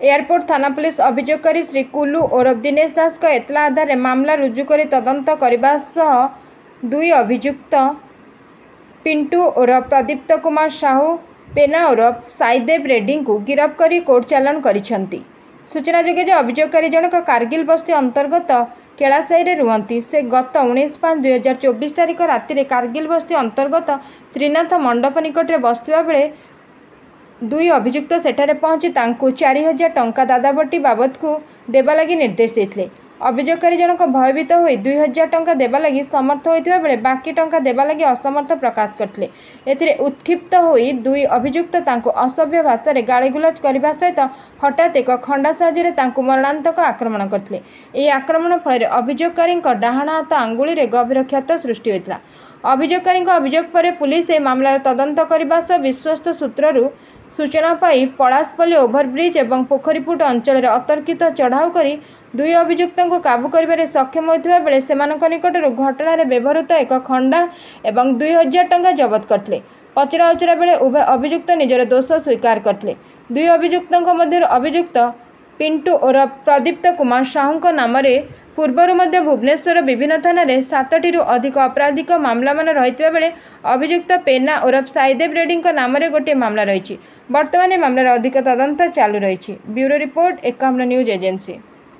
Airport थाना police अभियोगकारी Shri Kullu ओरफ Dinesh दास को एतला आधार में मामला रुजु कर तदंत करने सह दुई अभियुक्त पिंटू ओरफ प्रदीप्त कुमार साहू पेना ओरफ साईदेव रेड्डी को गिरफ्त कर कोर्ट चालाण करिसेंती। सूचनाजोग्य अभियोगकारी जनक कारगिल बस्ती अंतर्गत केलासाही रुहति। से गत 19/5/2024 तारिख राति कारगिल बस्ती अंतर्गत त्रिनाथ मंडप निकट में बसुवा बेले दुई अभियुक्त सेठारे पहुंची तांकु 4000 टंका दादाबटी बाबद को देवा लगी निर्देश देते। अभियोगकारी जनक भयभीत हो 2000 टंका देवा लगी समर्थ होइतिबा बेले बाकी टंका देवा लगी असमर्थ प्रकाश करते। एथिरे उत्क्षिप्त होई दुई अभियुक्त तांकु असभ्य भाषा रे गाळीगुलज करबा सहित हठात एक खंडा साहाय्य तांकु मरणांतक आक्रमण करते। एही आक्रमण फल अभियोगकारी डाहाण हाथ आंगुली रे गभीर क्षत सृष्टि होइतिला। अभियोगकारी अभियोग पर पुलिस ए मामलार तदंत करने सह विश्वस्त सूत्ररू सूचना पाई पलासपल्ली ओभरब्रिज और पोखरीपुट अंचल अतर्कित चढ़ाऊ कर दुई अभियुक्त को काबू कर सक्षम होता बेले सेमानक निकटरू घटना व्यवहृत एक खंडा और 2000 टंका जबत करते। पचरा उचरा बेले उभय अभियुक्त निजर दोष स्वीकार करते। दुई अभियुक्त मध्य अभियुक्त पिंटू और प्रदीप्त कुमार साहू नाम पूर्वर भुवनेश्वर विभिन्न थाना 7टी अधिक आपराधिक मामला मान रही बेले अभियुक्त पेना ओरफ साईदेव रेड्डी नाम गोटे मामला रही। बर्तमान मामलार अधिक तदंत चालू रही। Bureau report Ekamra news agency.